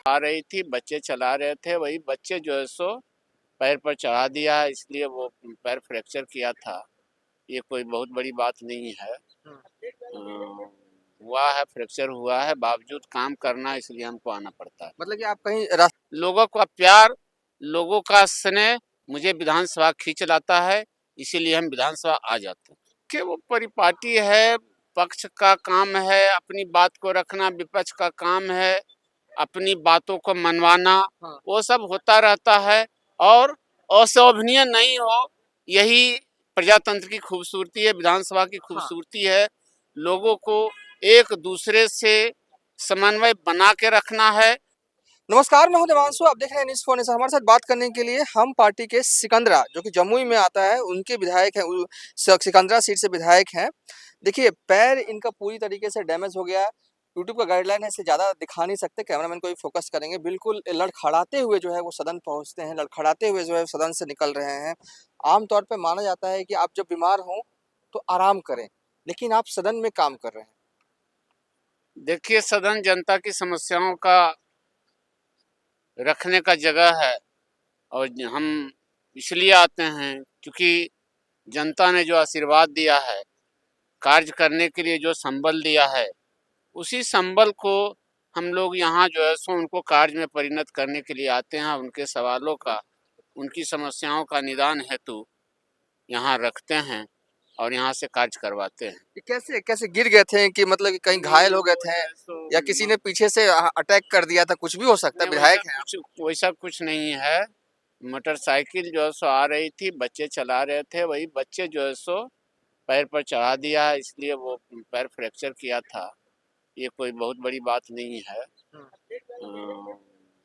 आ रही थी, बच्चे चला रहे थे, वही बच्चे जो है सो पैर पर चढ़ा दिया है, इसलिए वो पैर फ्रैक्चर किया था। ये कोई बहुत बड़ी बात नहीं है। हुआ है, फ्रैक्चर हुआ है, बावजूद काम करना, इसलिए हमको आना पड़ता है। मतलब कि आप कहीं लोगों का प्यार, लोगों का स्नेह मुझे विधानसभा खींच लाता है, इसीलिए हम विधानसभा आ जाते हैं। कि वो परिपाटी है, पक्ष का काम है अपनी बात को रखना, विपक्ष का काम है अपनी बातों को मनवाना। हाँ। वो सब होता रहता है और अशोभनीय नहीं हो, यही प्रजातंत्र की खूबसूरती है, विधानसभा की खूबसूरती है। लोगों को एक दूसरे से समन्वय बना के रखना है। नमस्कार, मैं हूं देवांशु। आप देख रहे हैं न्यूज़ फोन से। हमारे साथ बात करने के लिए हम पार्टी के सिकंदरा, जो कि जमुई में आता है, उनके विधायक हैं। सिकंदरा सीट से विधायक हैं। देखिए, पैर इनका पूरी तरीके से डैमेज हो गया है। यूट्यूब का गाइडलाइन है, इसे ज़्यादा दिखा नहीं सकते, कैमरामैन को भी फोकस करेंगे। बिल्कुल लड़खड़ाते हुए जो है वो सदन पहुंचते हैं, लड़खड़ाते हुए जो है सदन से निकल रहे हैं। आमतौर पर माना जाता है कि आप जब बीमार हों तो आराम करें, लेकिन आप सदन में काम कर रहे हैं। देखिए, सदन जनता की समस्याओं का रखने का जगह है और हम इसलिए आते हैं क्योंकि जनता ने जो आशीर्वाद दिया है, कार्य करने के लिए जो संबल दिया है, उसी संबल को हम लोग यहाँ जो है सो उनको कार्य में परिणत करने के लिए आते हैं। उनके सवालों का, उनकी समस्याओं का निदान हेतु यहाँ रखते हैं और यहाँ से कार्य करवाते हैं। ये कैसे कैसे गिर गए थे कि मतलब कि कहीं घायल हो गए थे या किसी ने पीछे से अटैक कर दिया था? कुछ भी हो सकता है, विधायक हैं आप। वैसा कुछ नहीं है। मोटरसाइकिल जो है सो आ रही थी, बच्चे चला रहे थे, वही बच्चे जो है सो पैर पर चढ़ा दिया है, इसलिए वो पैर फ्रैक्चर किया था। ये कोई बहुत बड़ी बात नहीं है।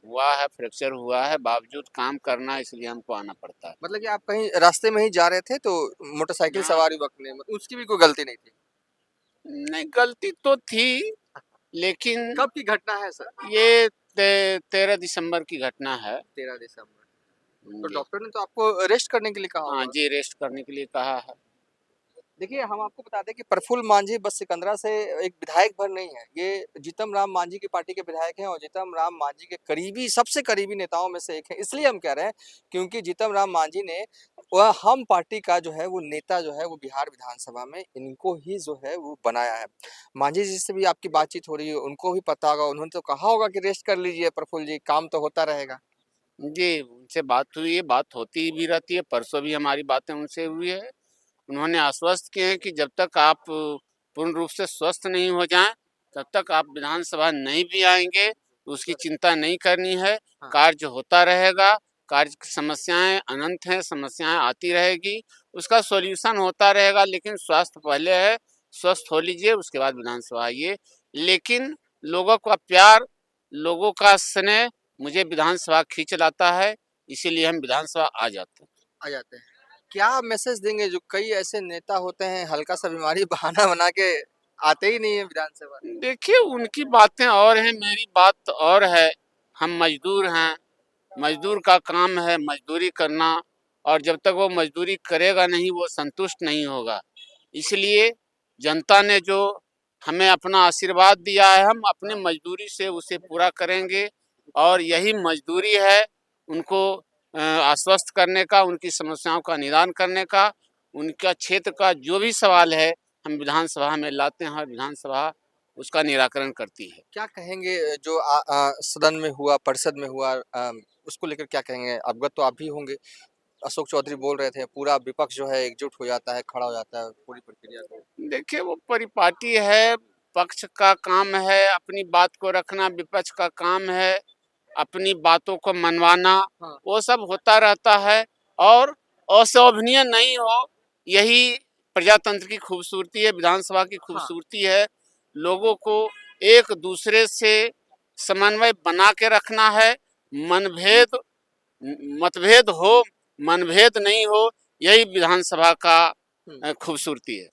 हुआ है, फ्रैक्चर हुआ है, बावजूद काम करना, इसलिए हमको आना पड़ता है। मतलब कि आप कहीं रास्ते में ही जा रहे थे तो मोटरसाइकिल सवार युवक ने, मतलब उसकी भी कोई गलती नहीं थी? नहीं, गलती तो थी, लेकिन कब की घटना है सर? ये 13 दिसंबर की घटना है। 13 दिसंबर। तो जी डॉक्टर ने तो आपको रेस्ट करने के लिए कहा हाँ होगा? जी, रेस्ट करने के लिए कहा है। देखिए, हम आपको बता दें कि प्रफुल्ल मांझी बस सिकंदरा से एक विधायक भर नहीं है। ये जीतन राम मांझी की पार्टी के विधायक हैं और जीतन राम मांझी के करीबी, सबसे करीबी नेताओं में से एक हैं। इसलिए हम कह रहे हैं क्योंकि जीतन राम मांझी ने वह हम पार्टी का जो है वो नेता जो है वो बिहार विधानसभा में इनको ही जो है वो बनाया है। मांझी जी से भी आपकी बातचीत हो रही है, उनको भी पता होगा, उन्होंने तो कहा होगा कि रेस्ट कर लीजिए प्रफुल्ल जी, काम तो होता रहेगा। जी, उनसे बात हुई है, बात होती भी रहती है। परसों भी हमारी बातें उनसे हुई है। उन्होंने आश्वस्त किए हैं कि जब तक आप पूर्ण रूप से स्वस्थ नहीं हो जाएं, तब तक आप विधानसभा नहीं भी आएंगे, तो उसकी चिंता नहीं करनी है। कार्य होता रहेगा, कार्य की समस्याएं अनंत हैं, समस्याएं आती रहेगी, उसका सॉल्यूशन होता रहेगा। लेकिन स्वास्थ्य पहले है, स्वस्थ हो लीजिए, उसके बाद विधानसभा आइए। लेकिन लोगों का प्यार, लोगों का स्नेह मुझे विधानसभा खींच लाता है, इसीलिए हम विधानसभा आ जाते हैं। आ जाते हैं। क्या मैसेज देंगे जो कई ऐसे नेता होते हैं हल्का सा बीमारी बहाना बना के आते ही नहीं है विधानसभा? देखिए, उनकी बातें और हैं, मेरी बात और है। हम मजदूर हैं, मजदूर का काम है मजदूरी करना, और जब तक वो मजदूरी करेगा नहीं, वो संतुष्ट नहीं होगा। इसलिए जनता ने जो हमें अपना आशीर्वाद दिया है, हम अपने मजदूरी से उसे पूरा करेंगे। और यही मजदूरी है उनको आश्वस्त करने का, उनकी समस्याओं का निदान करने का। उनका क्षेत्र का जो भी सवाल है, हम विधानसभा में लाते हैं और विधानसभा उसका निराकरण करती है। क्या कहेंगे जो सदन में हुआ, परिषद में हुआ, उसको लेकर क्या कहेंगे? अवगत तो आप भी होंगे। अशोक चौधरी बोल रहे थे पूरा विपक्ष जो है एकजुट हो जाता है, खड़ा हो जाता है पूरी प्रक्रिया को। देखिए, वो परिपाटी है, पक्ष का काम है अपनी बात को रखना, विपक्ष का काम है अपनी बातों को मनवाना। हाँ। वो सब होता रहता है और अशोभनीय नहीं हो, यही प्रजातंत्र की खूबसूरती है, विधानसभा की खूबसूरती है। लोगों को एक दूसरे से समन्वय बना के रखना है। मनभेद मतभेद हो, मनभेद नहीं हो, यही विधानसभा का खूबसूरती है।